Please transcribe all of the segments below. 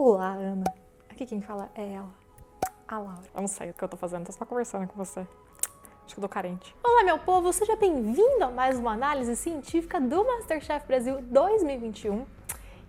Olá, Ana. Aqui quem fala é ela, a Laura. Eu não sei o que eu tô fazendo, tô só conversando com você. Acho que eu tô carente. Olá, meu povo, seja bem-vindo a mais uma análise científica do MasterChef Brasil 2021.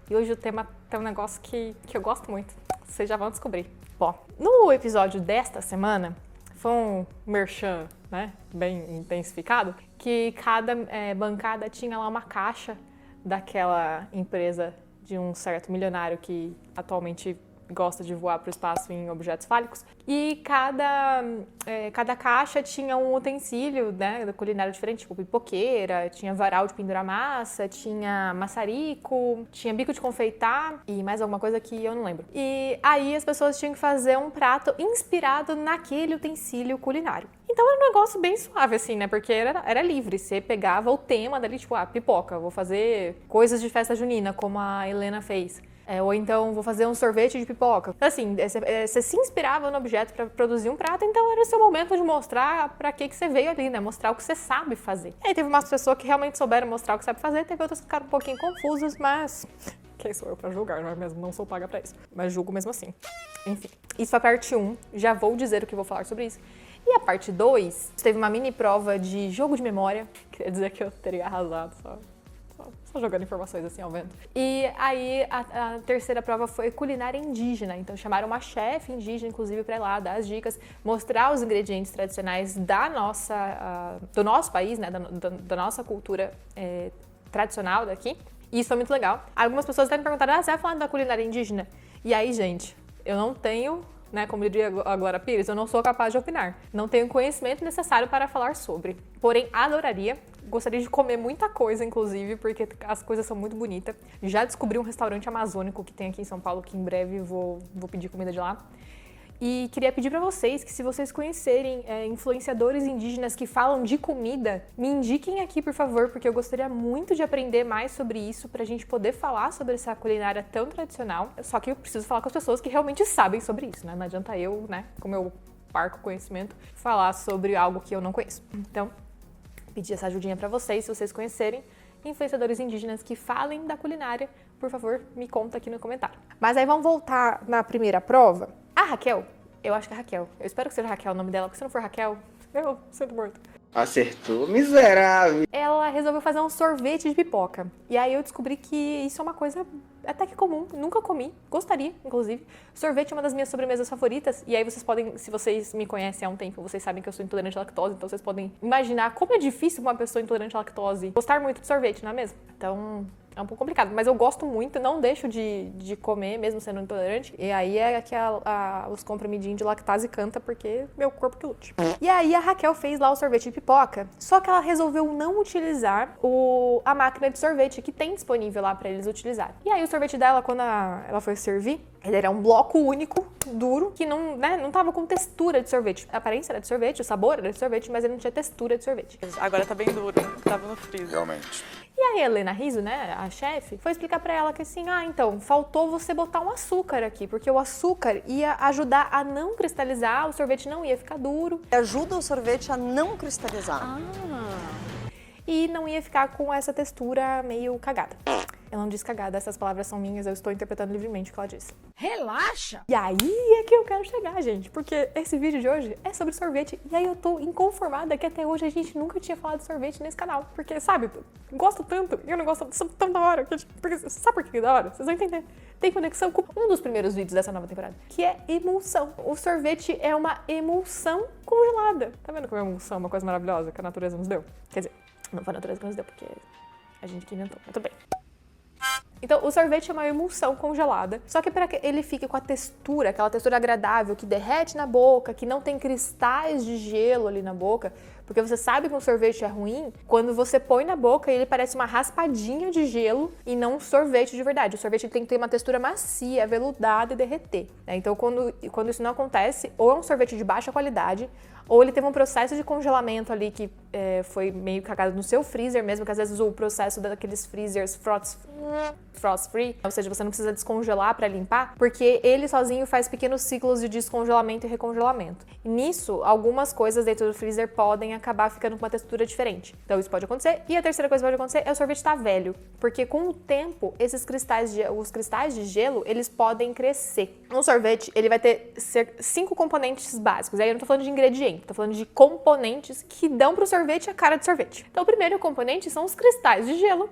E hoje o tema tem um negócio que eu gosto muito. Vocês já vão descobrir. Bom, no episódio desta semana, foi um merchan, né, bem intensificado, que cada bancada tinha lá uma caixa daquela empresa de um certo milionário que atualmente gosta de voar para o espaço em objetos fálicos. E cada caixa tinha um utensílio, né, da culinária diferente, tipo pipoqueira, tinha varal de pendurar massa, tinha maçarico, tinha bico de confeitar e mais alguma coisa que eu não lembro. E aí as pessoas tinham que fazer um prato inspirado naquele utensílio culinário. Então era um negócio bem suave, assim, né? Porque era livre. Você pegava o tema dali, tipo, pipoca, vou fazer coisas de festa junina, como a Helena fez. Ou então, vou fazer um sorvete de pipoca. Assim, você se inspirava no objeto para produzir um prato, então era o seu momento de mostrar para que você veio ali, né? Mostrar o que você sabe fazer. E aí teve umas pessoas que realmente souberam mostrar o que sabe fazer, teve outras que ficaram um pouquinho confusas, mas quem sou eu para julgar, não é mesmo? Não sou paga para isso. Mas julgo mesmo assim. Enfim, isso foi a parte 1. Já vou dizer o que vou falar sobre isso. E a parte 2, teve uma mini prova de jogo de memória. Queria dizer que eu teria arrasado, só jogando informações assim ao vento. E aí a terceira prova foi culinária indígena. Então chamaram uma chefe indígena, inclusive, para ir lá dar as dicas, mostrar os ingredientes tradicionais do nosso país, né, da nossa cultura tradicional daqui. E isso foi muito legal. Algumas pessoas até me perguntaram, você vai falar da culinária indígena? E aí, gente, eu não tenho, né, como diria a Glória Pires, eu não sou capaz de opinar. Não tenho conhecimento necessário para falar sobre. Porém, adoraria. Gostaria de comer muita coisa, inclusive, porque as coisas são muito bonitas. Já descobri um restaurante amazônico que tem aqui em São Paulo, que em breve vou pedir comida de lá. E queria pedir pra vocês que, se vocês conhecerem influenciadores indígenas que falam de comida, me indiquem aqui, por favor, porque eu gostaria muito de aprender mais sobre isso, pra gente poder falar sobre essa culinária tão tradicional. Só que eu preciso falar com as pessoas que realmente sabem sobre isso, né? Não adianta eu, né, com meu parco conhecimento, falar sobre algo que eu não conheço. Então, pedir essa ajudinha pra vocês, se vocês conhecerem influenciadores indígenas que falem da culinária, por favor, me conta aqui no comentário. Mas aí vamos voltar na primeira prova. A Raquel, eu acho que é Raquel. Eu espero que seja Raquel o nome dela, porque se não for Raquel, eu sinto morto. Acertou, miserável. Ela resolveu fazer um sorvete de pipoca. E aí eu descobri que isso é uma coisa até que comum. Nunca comi. Gostaria, inclusive. Sorvete é uma das minhas sobremesas favoritas. E aí vocês podem, se vocês me conhecem há um tempo, vocês sabem que eu sou intolerante à lactose. Então vocês podem imaginar como é difícil uma pessoa intolerante à lactose gostar muito de sorvete, não é mesmo? Então é um pouco complicado. Mas eu gosto muito, não deixo de comer, mesmo sendo intolerante. E aí é que os comprimidinhos de lactase canta, porque meu corpo que lute. E aí a Raquel fez lá o sorvete de pipoca, só que ela resolveu não utilizar a máquina de sorvete que tem disponível lá pra eles utilizarem. E aí o sorvete dela, quando ela foi servir, ele era um bloco único, duro, que não tava com textura de sorvete. A aparência era de sorvete, o sabor era de sorvete, mas ele não tinha textura de sorvete. Agora tá bem duro, tava no freezer. Realmente. E aí a Helena Rizzo, né, a chefe, foi explicar pra ela que assim, então, faltou você botar um açúcar aqui, porque o açúcar ia ajudar a não cristalizar, o sorvete não ia ficar duro. Ajuda o sorvete a não cristalizar. E não ia ficar com essa textura meio cagada. Ela não disse cagada, essas palavras são minhas, eu estou interpretando livremente o que ela disse. Relaxa! E aí é que eu quero chegar, gente, porque esse vídeo de hoje é sobre sorvete. E aí eu tô inconformada que até hoje a gente nunca tinha falado de sorvete nesse canal. Porque, sabe, gosto tanto e eu não gosto tão da hora. Porque, sabe por que é da hora? Vocês vão entender. Tem conexão com um dos primeiros vídeos dessa nova temporada, que é emulsão. O sorvete é uma emulsão congelada. Tá vendo como é emulsão, uma coisa maravilhosa que a natureza nos deu? Quer dizer, não foi a natureza que nos deu, porque a gente que inventou, mas tudo bem. Então, o sorvete é uma emulsão congelada, só que para que ele fique com a textura, aquela textura agradável, que derrete na boca, que não tem cristais de gelo ali na boca, porque você sabe que um sorvete é ruim quando você põe na boca e ele parece uma raspadinha de gelo e não um sorvete de verdade. O sorvete tem que ter uma textura macia, aveludada e derreter, né? Então, quando isso não acontece, ou é um sorvete de baixa qualidade, ou ele teve um processo de congelamento ali que foi meio cagado no seu freezer mesmo, que às vezes o processo daqueles freezers frost free, ou seja, você não precisa descongelar para limpar, porque ele sozinho faz pequenos ciclos de descongelamento e recongelamento. E nisso, algumas coisas dentro do freezer podem acabar ficando com uma textura diferente. Então isso pode acontecer. E a terceira coisa que pode acontecer é o sorvete estar velho, porque com o tempo, os cristais de gelo, eles podem crescer. Um sorvete, ele vai ter 5 componentes básicos. Aí eu não tô falando de ingrediente, tô falando de componentes que dão pro sorvete a cara de sorvete. Então o primeiro componente são os cristais de gelo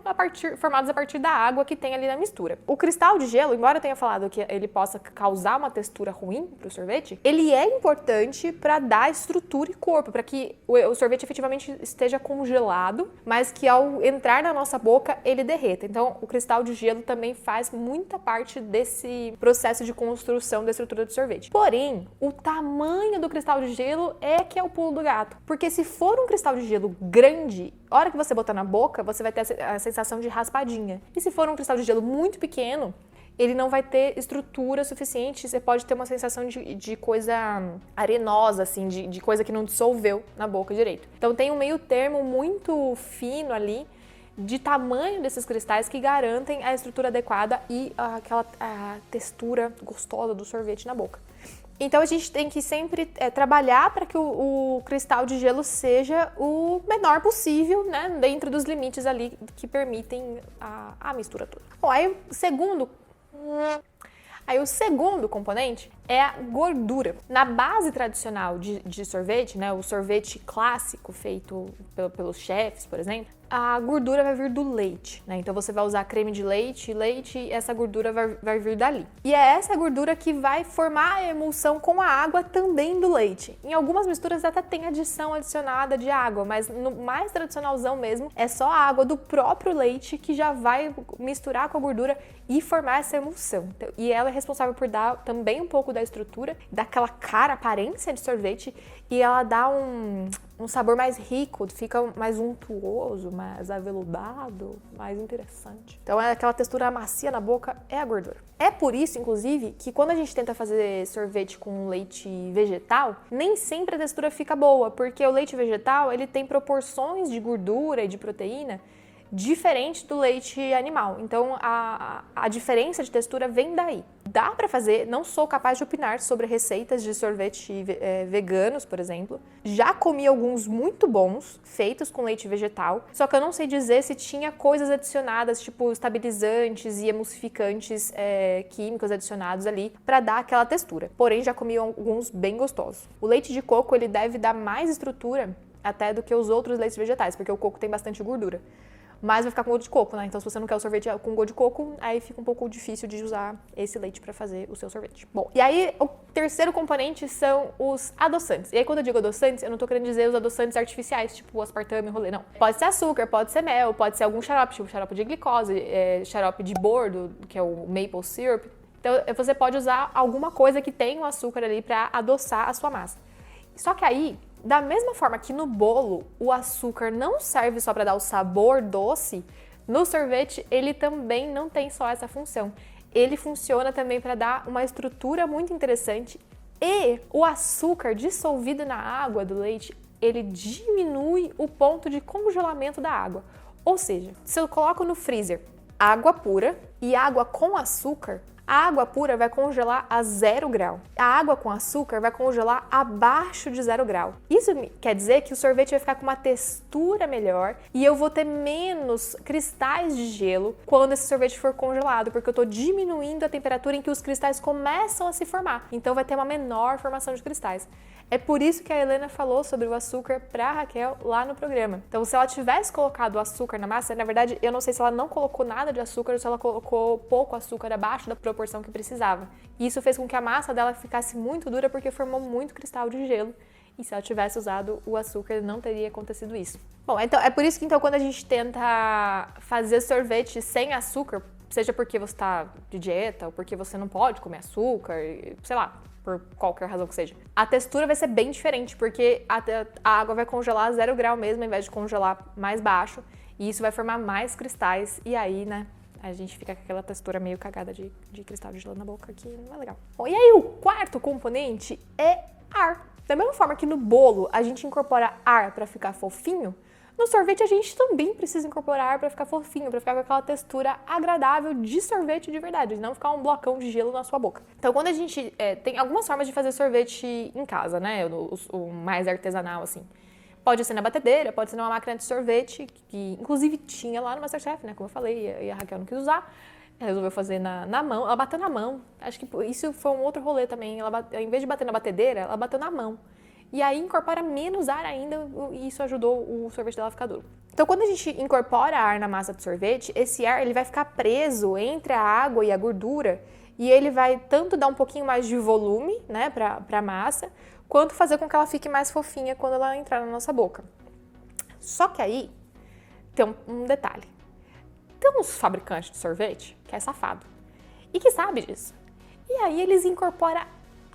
formados a partir da água que tem ali na mistura. O cristal de gelo, embora eu tenha falado que ele possa causar uma textura ruim pro sorvete, ele é importante para dar estrutura e corpo, para que o sorvete efetivamente esteja congelado, mas que ao entrar na nossa boca ele derreta. Então o cristal de gelo também faz muita parte desse processo de construção da estrutura do sorvete. Porém, o tamanho do cristal de gelo é que é o pulo do gato, porque se for um cristal de gelo grande, a hora que você botar na boca, você vai ter a sensação de raspadinha. E se for um cristal de gelo muito pequeno, ele não vai ter estrutura suficiente, você pode ter uma sensação de coisa arenosa, assim, de coisa que não dissolveu na boca direito. Então tem um meio termo muito fino ali, de tamanho desses cristais que garantem a estrutura adequada e a textura gostosa do sorvete na boca. Então a gente tem que sempre trabalhar para que o cristal de gelo seja o menor possível, né, dentro dos limites ali que permitem a mistura toda. Bom, aí o segundo componente é a gordura. Na base tradicional de sorvete, né, o sorvete clássico feito pelos chefs, por exemplo, a gordura vai vir do leite, né? Então você vai usar creme de leite, e essa gordura vai vir dali. E é essa gordura que vai formar a emulsão com a água também do leite. Em algumas misturas até tem adição adicionada de água, mas no mais tradicionalzão mesmo, é só a água do próprio leite que já vai misturar com a gordura e formar essa emulsão. Então, e ela é responsável por dar também um pouco da estrutura, daquela cara, aparência de sorvete, e ela dá um sabor mais rico, fica mais untuoso, mais aveludado, mais interessante. Então é aquela textura macia na boca, é a gordura. É por isso, inclusive, que quando a gente tenta fazer sorvete com leite vegetal, nem sempre a textura fica boa, porque o leite vegetal, ele tem proporções de gordura e de proteína diferente do leite animal. Então a diferença de textura vem daí. Dá pra fazer, não sou capaz de opinar sobre receitas de sorvete veganos, por exemplo. Já comi alguns muito bons, feitos com leite vegetal, só que eu não sei dizer se tinha coisas adicionadas, tipo estabilizantes e emulsificantes químicos adicionados ali pra dar aquela textura. Porém, já comi alguns bem gostosos. O leite de coco, ele deve dar mais estrutura até do que os outros leites vegetais, porque o coco tem bastante gordura. Mas vai ficar com gosto de coco, né? Então, se você não quer o sorvete com gosto de coco, aí fica um pouco difícil de usar esse leite para fazer o seu sorvete. Bom, e aí o terceiro componente são os adoçantes. E aí, quando eu digo adoçantes, eu não tô querendo dizer os adoçantes artificiais, tipo o aspartame, rolê, não. Pode ser açúcar, pode ser mel, pode ser algum xarope, tipo xarope de glicose, xarope de bordo, que é o maple syrup. Então, você pode usar alguma coisa que tenha o açúcar ali para adoçar a sua massa. Só que aí, da mesma forma que no bolo o açúcar não serve só para dar o sabor doce, no sorvete ele também não tem só essa função. Ele funciona também para dar uma estrutura muito interessante e o açúcar dissolvido na água do leite, ele diminui o ponto de congelamento da água. Ou seja, se eu coloco no freezer água pura e água com açúcar, a água pura vai congelar a 0 grau. A água com açúcar vai congelar abaixo de 0 grau. Isso quer dizer que o sorvete vai ficar com uma textura melhor e eu vou ter menos cristais de gelo quando esse sorvete for congelado, porque eu estou diminuindo a temperatura em que os cristais começam a se formar. Então vai ter uma menor formação de cristais. É por isso que a Helena falou sobre o açúcar para a Raquel lá no programa. Então, se ela tivesse colocado o açúcar na massa, na verdade, eu não sei se ela não colocou nada de açúcar ou se ela colocou pouco açúcar abaixo da proporção que precisava. E isso fez com que a massa dela ficasse muito dura porque formou muito cristal de gelo. E se ela tivesse usado o açúcar, não teria acontecido isso. Bom, então é por isso que então quando a gente tenta fazer sorvete sem açúcar, seja porque você está de dieta ou porque você não pode comer açúcar, sei lá, por qualquer razão que seja, a textura vai ser bem diferente, porque a água vai congelar a 0 grau mesmo, ao invés de congelar mais baixo, e isso vai formar mais cristais, e aí, né, a gente fica com aquela textura meio cagada de cristal de gelo na boca, que não é legal. Bom, e aí o quarto componente é ar. Da mesma forma que no bolo a gente incorpora ar para ficar fofinho, no sorvete a gente também precisa incorporar ar para ficar fofinho, para ficar com aquela textura agradável de sorvete de verdade, não ficar um blocão de gelo na sua boca. Então quando a gente tem algumas formas de fazer sorvete em casa, né, o mais artesanal assim. Pode ser na batedeira, pode ser numa máquina de sorvete, que inclusive tinha lá no MasterChef, né? Como eu falei, e a Raquel não quis usar. Ela resolveu fazer na mão, ela bateu na mão. Acho que isso foi um outro rolê também. Ela em vez de bater na batedeira, ela bateu na mão. E aí incorpora menos ar ainda e isso ajudou o sorvete dela a ficar duro. Então quando a gente incorpora ar na massa do sorvete, esse ar ele vai ficar preso entre a água e a gordura e ele vai tanto dar um pouquinho mais de volume, né, pra massa, quanto fazer com que ela fique mais fofinha quando ela entrar na nossa boca. Só que aí tem um detalhe. Tem uns fabricantes de sorvete que é safado e que sabe disso. E aí eles incorporam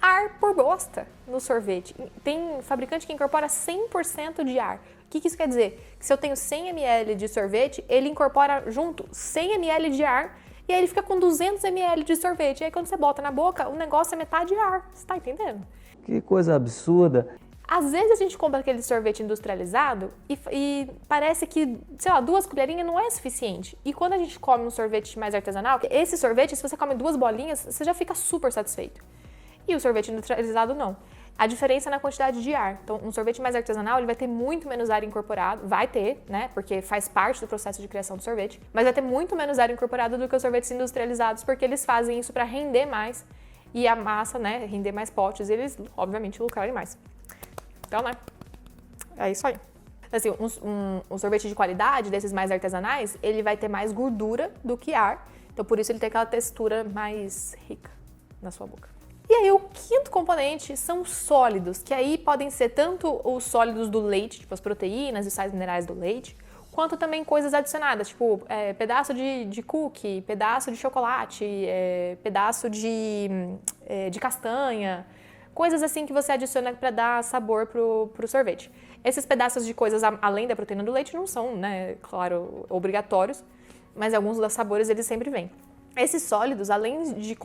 ar por bosta no sorvete. Tem fabricante que incorpora 100% de ar. O que isso quer dizer? Que se eu tenho 100 ml de sorvete, ele incorpora junto 100 ml de ar e aí ele fica com 200 ml de sorvete. E aí quando você bota na boca, o negócio é metade ar. Você tá entendendo? Que coisa absurda. Às vezes a gente compra aquele sorvete industrializado e parece que, sei lá, 2 colherinhas não é suficiente. E quando a gente come um sorvete mais artesanal, esse sorvete, se você come 2 bolinhas, você já fica super satisfeito. E o sorvete industrializado não. A diferença é na quantidade de ar. Então, um sorvete mais artesanal, ele vai ter muito menos ar incorporado. Vai ter, né? Porque faz parte do processo de criação do sorvete. Mas vai ter muito menos ar incorporado do que os sorvetes industrializados, porque eles fazem isso para render mais. E a massa, né? Render mais potes. E eles, obviamente, lucrarem mais. Então, né? É isso aí. Assim, um sorvete de qualidade, desses mais artesanais, ele vai ter mais gordura do que ar. Então, por isso ele tem aquela textura mais rica na sua boca. E aí, o quinto componente são os sólidos, que aí podem ser tanto os sólidos do leite, tipo as proteínas e sais minerais do leite, quanto também coisas adicionadas, tipo pedaço de cookie, pedaço de chocolate, pedaço de castanha, coisas assim que você adiciona para dar sabor pro sorvete. Esses pedaços de coisas, além da proteína do leite, não são, né, claro, obrigatórios, mas alguns dos sabores eles sempre vêm. Esses sólidos, além de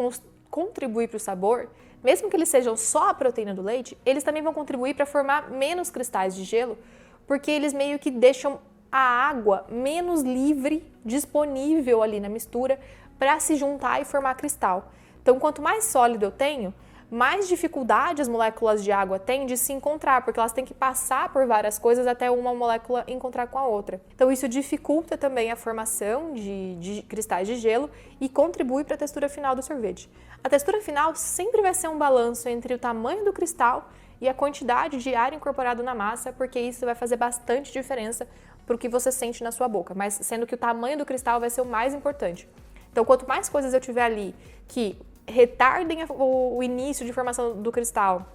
contribuir para o sabor, mesmo que eles sejam só a proteína do leite, eles também vão contribuir para formar menos cristais de gelo, porque eles meio que deixam a água menos livre, disponível ali na mistura para se juntar e formar cristal. Então, quanto mais sólido eu tenho, mais dificuldade as moléculas de água têm de se encontrar, porque elas têm que passar por várias coisas até uma molécula encontrar com a outra. Então isso dificulta também a formação de cristais de gelo e contribui para a textura final do sorvete. A textura final sempre vai ser um balanço entre o tamanho do cristal e a quantidade de ar incorporado na massa, porque isso vai fazer bastante diferença para o que você sente na sua boca, mas sendo que o tamanho do cristal vai ser o mais importante. Então quanto mais coisas eu tiver ali que retardem o início de formação do cristal,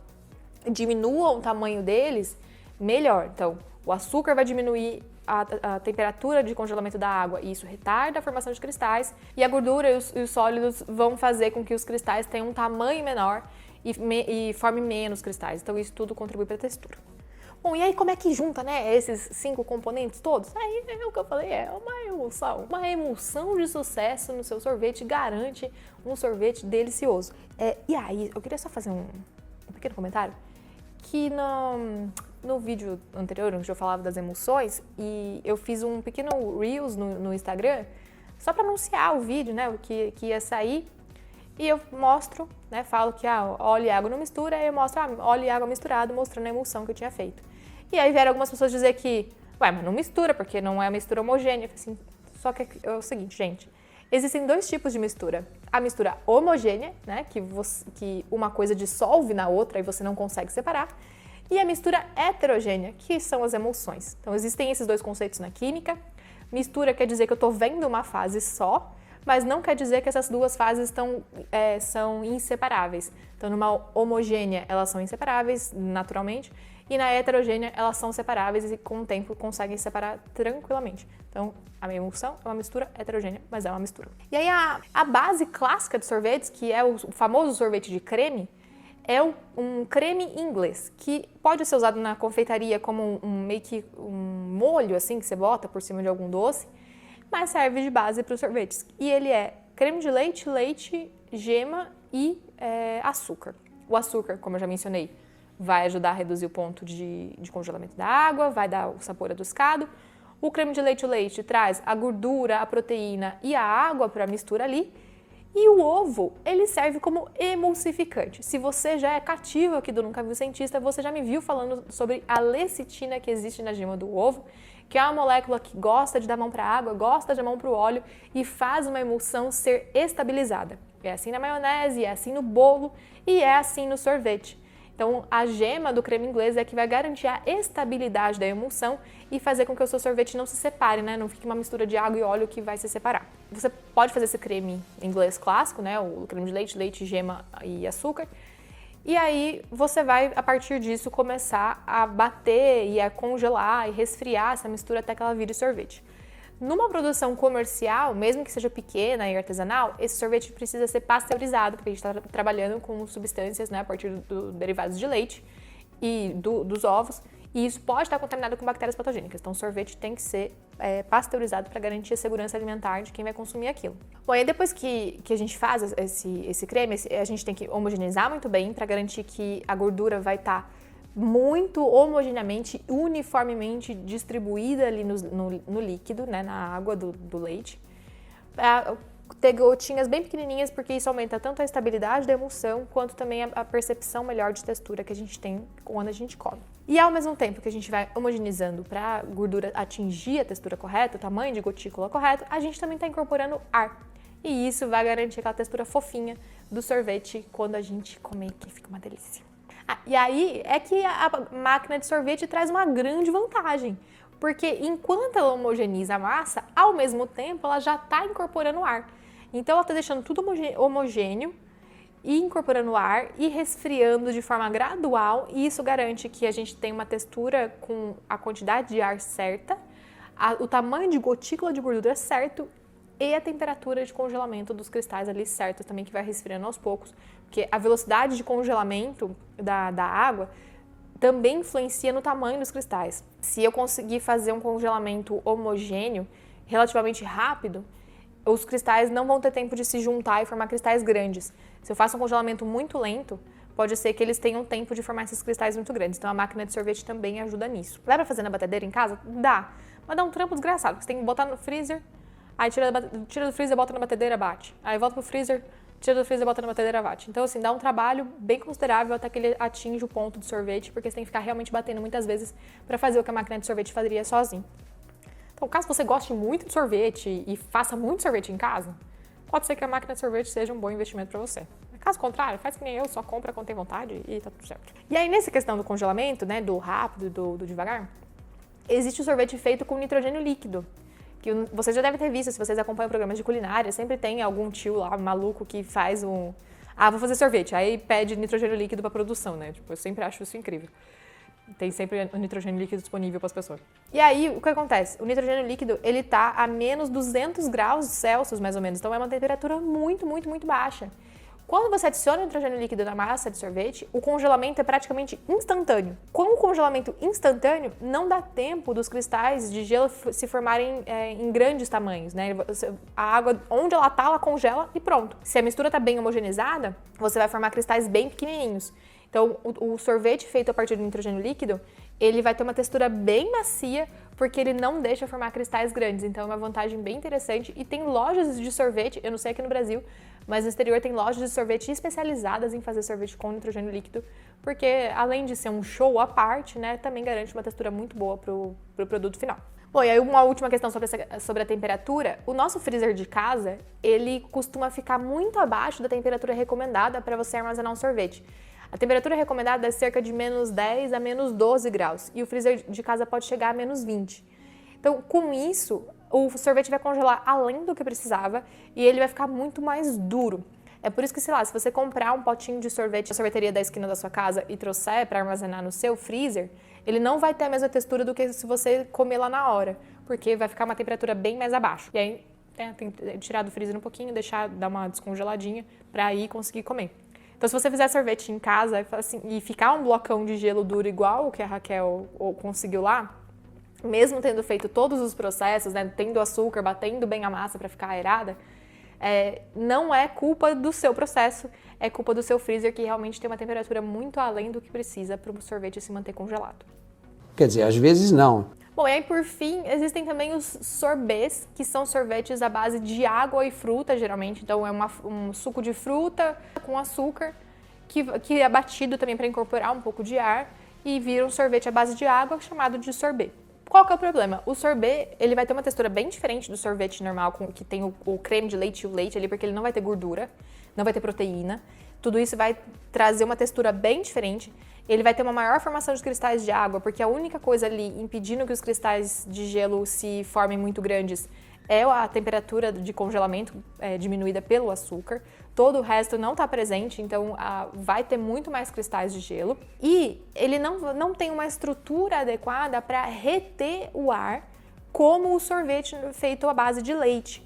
diminuam o tamanho deles, melhor. Então, o açúcar vai diminuir a temperatura de congelamento da água e isso retarda a formação de cristais, e a gordura e os sólidos vão fazer com que os cristais tenham um tamanho menor e formem menos cristais. Então, isso tudo contribui para a textura. Bom, e aí como é que junta, né, esses 5 componentes todos? Aí é o que eu falei, é uma emulsão. Uma emulsão de sucesso no seu sorvete garante um sorvete delicioso. E aí, eu queria só fazer um pequeno comentário, que no vídeo anterior, onde eu falava das emulsões, e eu fiz um pequeno Reels no Instagram, só para anunciar o vídeo, né, o que ia sair. E eu mostro, né, falo que óleo e água não mistura, aí eu mostro óleo e água misturado, mostrando a emulsão que eu tinha feito. E aí vieram algumas pessoas dizer que, mas não mistura, porque não é uma mistura homogênea. Assim, só que é o seguinte, gente, existem 2 tipos de mistura. A mistura homogênea, né, que uma coisa dissolve na outra e você não consegue separar, e a mistura heterogênea, que são as emulsões. Então existem esses 2 conceitos na química. Mistura quer dizer que eu estou vendo uma fase só, mas não quer dizer que essas 2 fases são inseparáveis. Então, numa homogênea, elas são inseparáveis, naturalmente, e na heterogênea, elas são separáveis e, com o tempo, conseguem separar tranquilamente. Então, a emulsão é uma mistura heterogênea, mas é uma mistura. E aí, a base clássica de sorvetes, que é o famoso sorvete de creme, é um creme inglês, que pode ser usado na confeitaria como meio que um molho, assim, que você bota por cima de algum doce, mas serve de base para os sorvetes. E ele é creme de leite, leite, gema e açúcar. O açúcar, como eu já mencionei, vai ajudar a reduzir o ponto de congelamento da água, vai dar o sabor adocicado. O creme de leite, o leite traz a gordura, a proteína e a água para a mistura ali. E o ovo, ele serve como emulsificante. Se você já é cativo aqui do Nunca Viu Cientista, você já me viu falando sobre a lecitina que existe na gema do ovo, que é uma molécula que gosta de dar mão para a água, gosta de dar mão para o óleo e faz uma emulsão ser estabilizada. É assim na maionese, é assim no bolo e é assim no sorvete. Então, a gema do creme inglês é que vai garantir a estabilidade da emulsão e fazer com que o seu sorvete não se separe, né? Não fique uma mistura de água e óleo que vai se separar. Você pode fazer esse creme inglês clássico, né? O creme de leite, leite, gema e açúcar. E aí, você vai, a partir disso, começar a bater e a congelar e resfriar essa mistura até que ela vire sorvete. Numa produção comercial, mesmo que seja pequena e artesanal, esse sorvete precisa ser pasteurizado, porque a gente está trabalhando com substâncias, né, a partir dos derivados de leite e dos ovos, e isso pode estar contaminado com bactérias patogênicas. Então, o sorvete tem que ser pasteurizado para garantir a segurança alimentar de quem vai consumir aquilo. Bom, e depois que a gente faz esse creme, a gente tem que homogeneizar muito bem para garantir que a gordura vai estar muito homogeneamente, uniformemente distribuída ali no líquido, né, na água do leite. Ter gotinhas bem pequenininhas, porque isso aumenta tanto a estabilidade da emulsão, quanto também a percepção melhor de textura que a gente tem quando a gente come. E ao mesmo tempo que a gente vai homogeneizando para a gordura atingir a textura correta, o tamanho de gotícula correto, a gente também está incorporando ar. E isso vai garantir aquela textura fofinha do sorvete quando a gente comer, que fica uma delícia. E aí é que a máquina de sorvete traz uma grande vantagem, porque enquanto ela homogeneiza a massa, ao mesmo tempo ela já está incorporando ar. Então ela está deixando tudo homogêneo e incorporando ar e resfriando de forma gradual, e isso garante que a gente tem uma textura com a quantidade de ar certa, o tamanho de gotícula de gordura certo e a temperatura de congelamento dos cristais ali certo também, que vai resfriando aos poucos, porque a velocidade de congelamento da água também influencia no tamanho dos cristais. Se eu conseguir fazer um congelamento homogêneo relativamente rápido, os cristais não vão ter tempo de se juntar e formar cristais grandes. Se eu faço um congelamento muito lento, pode ser que eles tenham tempo de formar esses cristais muito grandes. Então a máquina de sorvete também ajuda nisso. Dá pra fazer na batedeira em casa? Dá. Mas dá um trampo desgraçado, você tem que botar no freezer, aí tira do freezer, bota na batedeira, bate. Aí volta pro freezer, tira do freezer, bota na batedeira, bate. Então, assim, dá um trabalho bem considerável até que ele atinja o ponto de sorvete, porque você tem que ficar realmente batendo muitas vezes para fazer o que a máquina de sorvete faria sozinho. Então, caso você goste muito de sorvete e faça muito sorvete em casa, pode ser que a máquina de sorvete seja um bom investimento para você. Caso contrário, faz que nem eu, só compra quando tem vontade e tá tudo certo. E aí, nessa questão do congelamento, né, do rápido, do devagar, existe o sorvete feito com nitrogênio líquido, que você já deve ter visto, se vocês acompanham programas de culinária, sempre tem algum tio lá, maluco, que faz vou fazer sorvete, aí pede nitrogênio líquido para produção, né? Tipo, eu sempre acho isso incrível. Tem sempre o nitrogênio líquido disponível para as pessoas. E aí, o que acontece? O nitrogênio líquido, ele tá a menos 200 graus Celsius, mais ou menos, então é uma temperatura muito, muito, muito baixa. Quando você adiciona nitrogênio líquido na massa de sorvete, o congelamento é praticamente instantâneo. Com o congelamento instantâneo, não dá tempo dos cristais de gelo se formarem em grandes tamanhos, né? A água, onde ela tá, ela congela e pronto. Se a mistura tá bem homogeneizada, você vai formar cristais bem pequenininhos. Então, o sorvete feito a partir do nitrogênio líquido, ele vai ter uma textura bem macia, porque ele não deixa formar cristais grandes. Então, é uma vantagem bem interessante. E tem lojas de sorvete, eu não sei aqui no Brasil, mas no exterior tem lojas de sorvete especializadas em fazer sorvete com nitrogênio líquido, porque além de ser um show à parte, né, também garante uma textura muito boa pro produto final. Bom, e aí uma última questão sobre a temperatura. O nosso freezer de casa, ele costuma ficar muito abaixo da temperatura recomendada para você armazenar um sorvete. A temperatura recomendada é cerca de menos 10 a menos 12 graus, e o freezer de casa pode chegar a menos 20. Então, com isso, o sorvete vai congelar além do que precisava e ele vai ficar muito mais duro. É por isso que, sei lá, se você comprar um potinho de sorvete na sorveteria da esquina da sua casa e trouxer para armazenar no seu freezer, ele não vai ter a mesma textura do que se você comer lá na hora, porque vai ficar uma temperatura bem mais abaixo. E aí, tem que tirar do freezer um pouquinho, dar uma descongeladinha para aí conseguir comer. Então, se você fizer sorvete em casa e ficar um blocão de gelo duro igual o que a Raquel conseguiu lá, mesmo tendo feito todos os processos, né, tendo açúcar, batendo bem a massa para ficar aerada, não é culpa do seu processo, é culpa do seu freezer, que realmente tem uma temperatura muito além do que precisa para o sorvete se manter congelado. Quer dizer, às vezes não. Bom, e aí por fim, existem também os sorbets, que são sorvetes à base de água e fruta, geralmente. Então é um suco de fruta com açúcar, que é batido também para incorporar um pouco de ar e vira um sorvete à base de água, chamado de sorbet. Qual que é o problema? O sorbet, ele vai ter uma textura bem diferente do sorvete normal, que tem o creme de leite e o leite ali, porque ele não vai ter gordura, não vai ter proteína. Tudo isso vai trazer uma textura bem diferente. Ele vai ter uma maior formação de cristais de água, porque a única coisa ali impedindo que os cristais de gelo se formem muito grandes é a temperatura de congelamento diminuída pelo açúcar. Todo o resto não está presente, então vai ter muito mais cristais de gelo. E ele não tem uma estrutura adequada para reter o ar, como o sorvete feito à base de leite.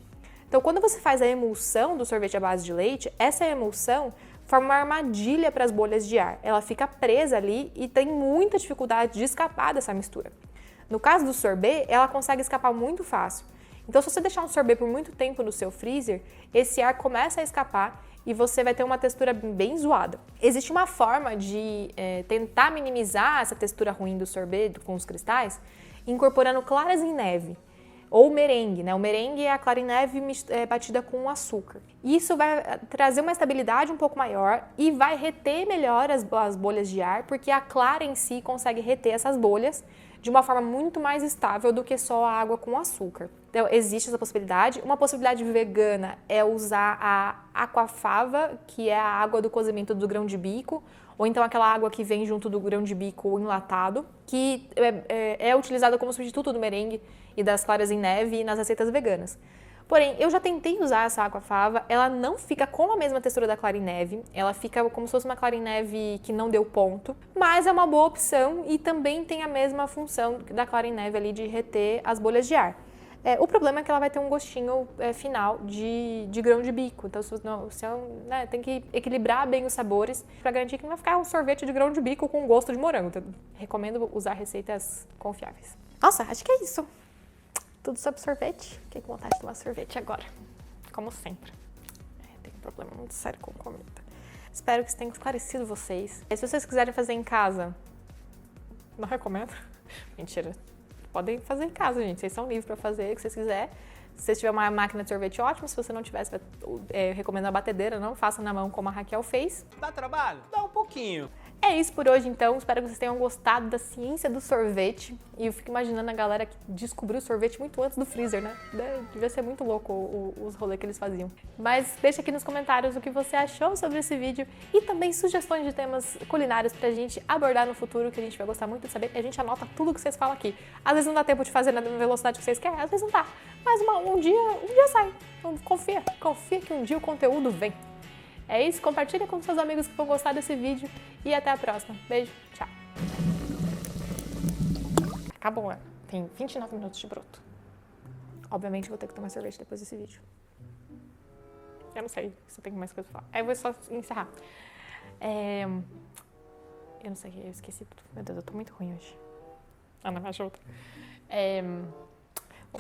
Então, quando você faz a emulsão do sorvete à base de leite, essa emulsão forma uma armadilha para as bolhas de ar. Ela fica presa ali e tem muita dificuldade de escapar dessa mistura. No caso do sorbet, ela consegue escapar muito fácil. Então, se você deixar um sorbet por muito tempo no seu freezer, esse ar começa a escapar e você vai ter uma textura bem zoada. Existe uma forma de tentar minimizar essa textura ruim do sorbet com os cristais, incorporando claras em neve. Ou merengue, né? O merengue é a clara em neve batida com açúcar. Isso vai trazer uma estabilidade um pouco maior e vai reter melhor as bolhas de ar, porque a clara em si consegue reter essas bolhas de uma forma muito mais estável do que só a água com açúcar. Então, existe essa possibilidade. Uma possibilidade vegana é usar a aquafaba, que é a água do cozimento do grão de bico, ou então aquela água que vem junto do grão de bico enlatado, que é utilizada como substituto do merengue e das claras em neve nas receitas veganas. Porém, eu já tentei usar essa aquafaba, ela não fica com a mesma textura da clara em neve, ela fica como se fosse uma clara em neve que não deu ponto, mas é uma boa opção e também tem a mesma função da clara em neve ali de reter as bolhas de ar. O problema é que ela vai ter um gostinho final de grão de bico, então você tem que equilibrar bem os sabores para garantir que não vai ficar um sorvete de grão de bico com gosto de morango. Então, recomendo usar receitas confiáveis. Nossa, acho que é isso. Tudo sobre sorvete. Fiquei com vontade de tomar sorvete agora, como sempre. Tem um problema muito sério com comida. Espero que isso tenha esclarecido vocês. E se vocês quiserem fazer em casa, não recomendo. Mentira. Podem fazer em casa, gente. Vocês são livres para fazer o que vocês quiserem. Se você tiver uma máquina de sorvete, ótimo. Se você não tiver, eu recomendo a batedeira. Não faça na mão como a Raquel fez. Dá trabalho? Dá um pouquinho. É isso por hoje, então. Espero que vocês tenham gostado da ciência do sorvete. E eu fico imaginando a galera que descobriu o sorvete muito antes do freezer, né? Devia ser muito louco os rolês que eles faziam. Mas deixa aqui nos comentários o que você achou sobre esse vídeo e também sugestões de temas culinários pra gente abordar no futuro, que a gente vai gostar muito de saber. A gente anota tudo que vocês falam aqui. Às vezes não dá tempo de fazer na velocidade que vocês querem, às vezes não dá. Mas um dia sai. Então confia que um dia o conteúdo vem. É isso, compartilha com seus amigos que vão gostar desse vídeo e até a próxima. Beijo, tchau. Acabou, né? Tem 29 minutos de broto. Obviamente vou ter que tomar sorvete depois desse vídeo. Eu não sei se tem mais coisa pra falar. Aí eu vou só encerrar. Eu não sei, eu esqueci tudo. Meu Deus, eu tô muito ruim hoje. Ana, me ajuda. Bom.